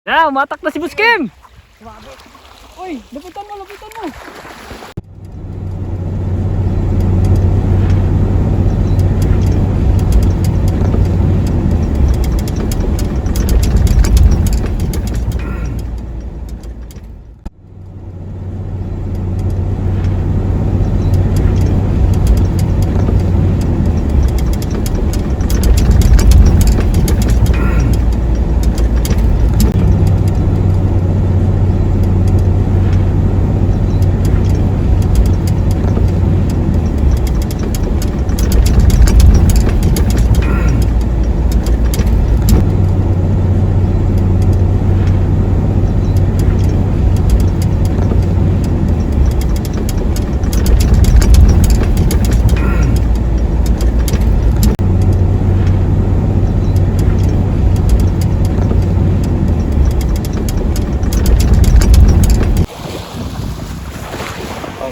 Ya, umatak na si Buskim. Uy, lapitan mo, lapitan mo.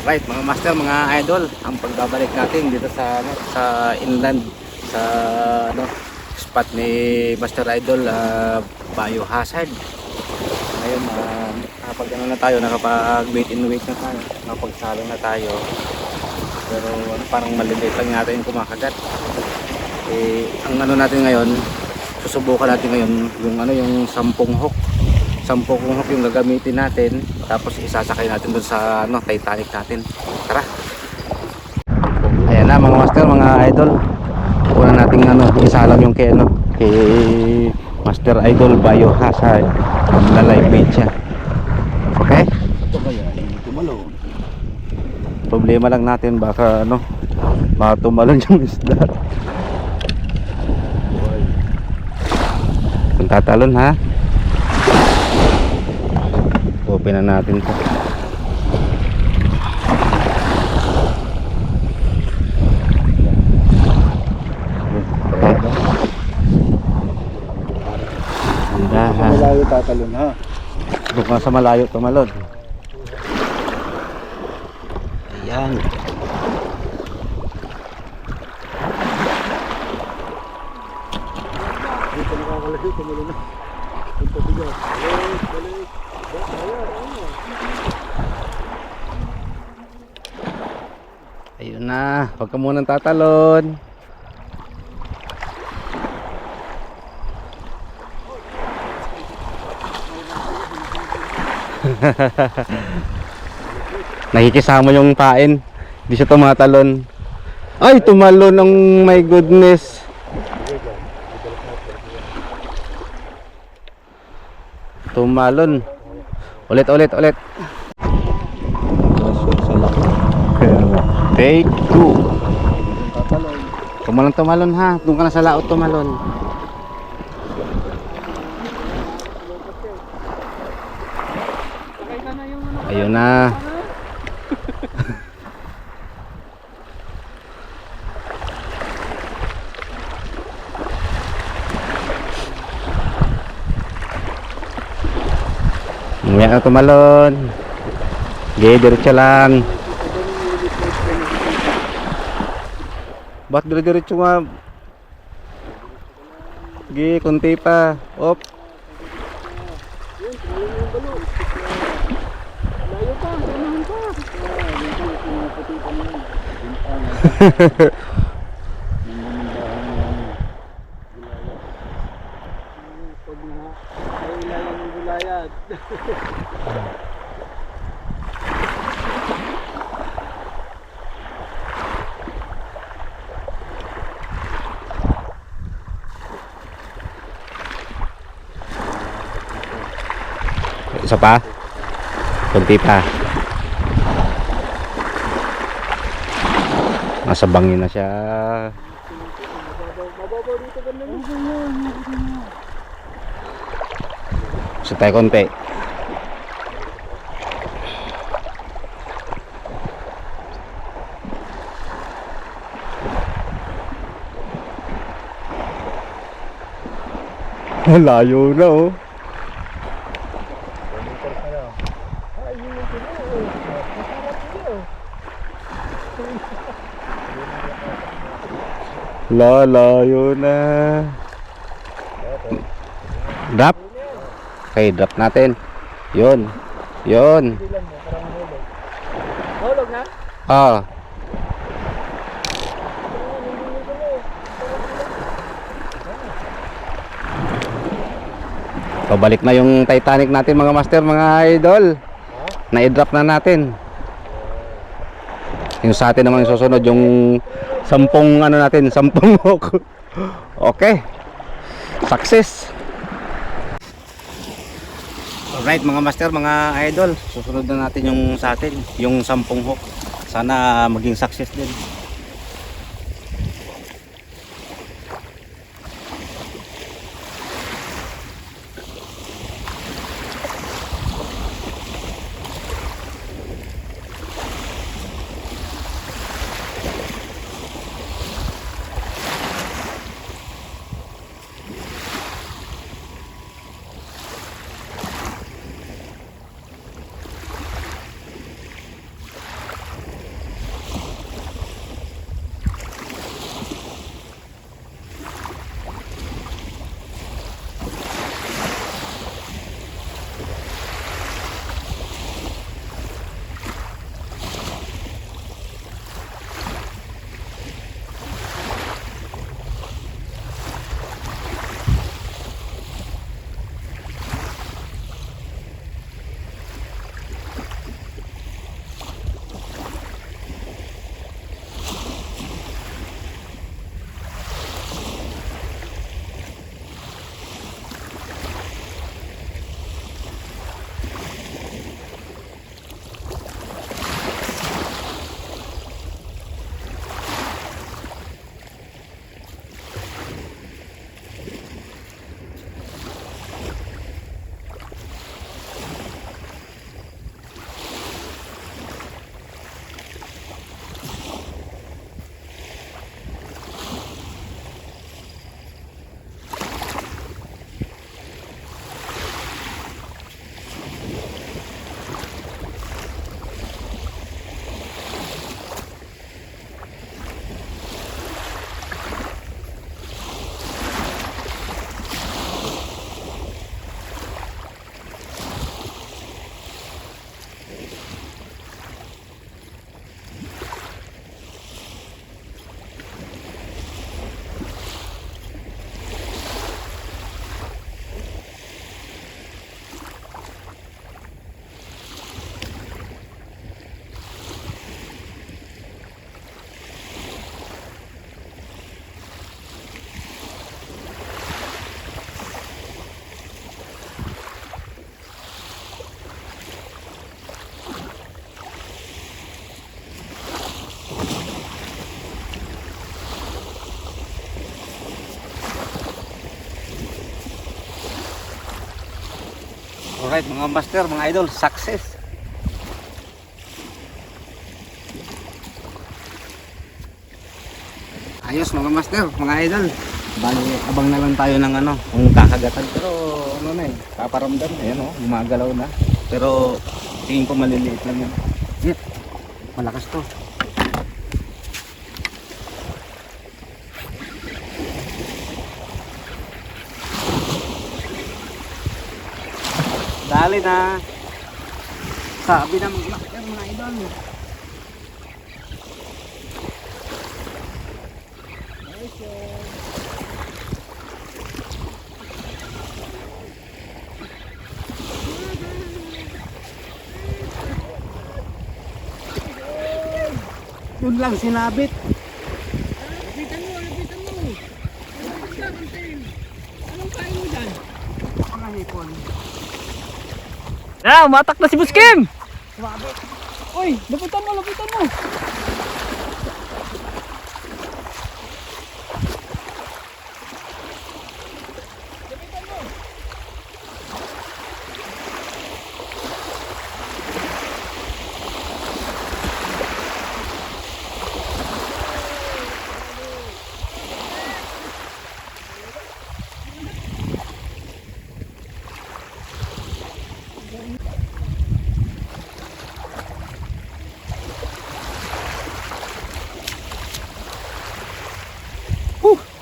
Alright mga master, mga idol, ang pagbabalik natin dito sa inland, sa spot ni Master Idol, Biohazard. Ngayon nakapag na tayo, nakapag wait and wait na tayo, nakapagsalo na tayo, pero parang maliliit lang natin yung kumakagat. Ang natin ngayon, susubukan natin ngayon yung 10 hook. 10 hook yung gagamitin natin, tapos isasakay natin dun sa Titanic natin. Tara. Ayan na mga master, mga idol. Una nating isalam yung kay Master Idol Biohazard. Magla-live bait siya. Okay? Problema lang natin baka tumalon yung isda. Kung tatalon ha, open na natin ito. Malayo tatalon ha. Doon ka sa malayo tumalon. Ayan. Dito nakakalayo, tumalon na. Punta bigas. Balik. Ayun na, huwag ka munang tatalon. Nakikisama yung pain, hindi siya tumatalon. Ay, tumalon, ang my goodness. Tumalon. Ulit. Take 2. Tumalon ha. Doon ka na sa laot tumalon. Ayun na. Mamaya na tumalon. Okay, diretso lang. Ba't diretso nga? Okay, kunti pa. Op. Layo pa, ganahan pa. Pag nailayan ng gulayat. Isa pa? Kunti pa. Nasa bangin na siya. Mababaw dito ganda mo. Gusto tayo konti. Layo na oh. Layo na. Drop. Okay, drop natin. Yun. Yun. Bilang mo, parang hulog. Hulog na? Ah. Pabalik na yung Titanic natin mga master, mga idol. Na-i-drop na natin. Yung sa atin naman yung susunod, yung 10 ano natin, 10 hook. Okay. Success. Alright mga master, mga idol, susunod na natin yung sa atin, yung 10 hook. Sana maging success din. Alright mga master, mga idol, success. Ayos mga master, mga idol. Bali, abang na lang tayo ng ano, kung kakagatan. Pero ano na eh, paparamdam. Ayan o, gumagalaw na. Pero tingin ko maliliit lang yan. Yep, malakas to. Dali na. Sabi na mga idol. Yun lang sinabit. Lapitan mo, lapitan mo. Anong kain mo dyan? Mga hipon. Ah, umatak na si Buskim! Uy, lapitan mo, lapitan mo!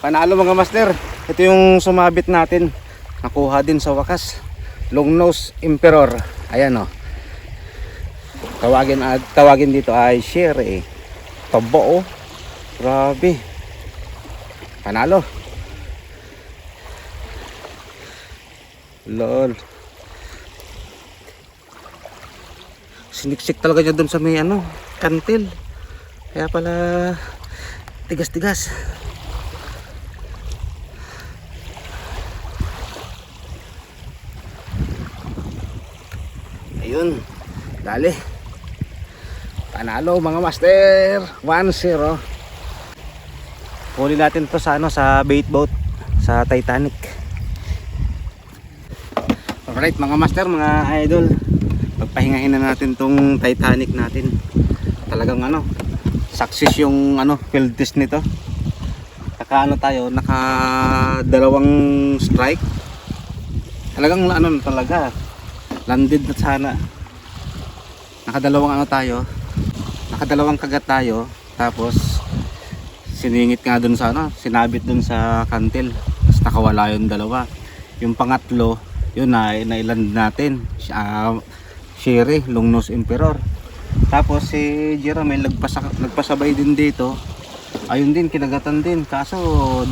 Panalo mga master. Ito yung sumabit natin. Nakuha din sa wakas. Longnose Emperor. Ayan, oh. Tawagin dito ay Sherry. Tabo, oh. Grabe. Panalo. Lol. Siniksik talaga niya doon sa may kantil. Kaya pala tigas-tigas. Ayun. Dali. Panalo mga master. 1-0. Huli natin to sa sa bait boat sa Titanic. Alright mga master, mga idol. Pagpahingahin na natin tong Titanic natin. Talagang success yung field test nito. Tayo, naka dalawang strike. Talagang talaga. Landed na sana. Nakadalawang nakadalawang kagat tayo. Tapos siningit nga dun sa sinabit dun sa kantil. Tapos nakawala yung dalawa. Yung pangatlo, yun nailand natin. Sherry, Longnose Emperor. Tapos si Jerome nagpasabay din dito. Ayun din, kinagatan din. Kaso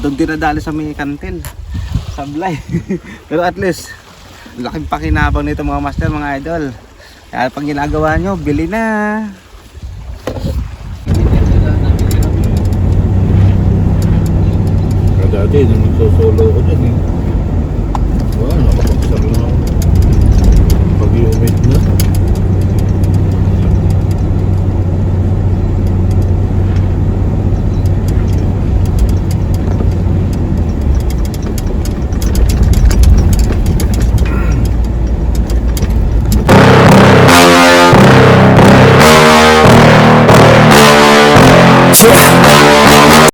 doon dinadali sa may kantil. Sablay. Pero at least laking pakinabang nito mga master, mga idol. Kaya pag ginagawa nyo, bili na. Dati nung magsosolo ko dyan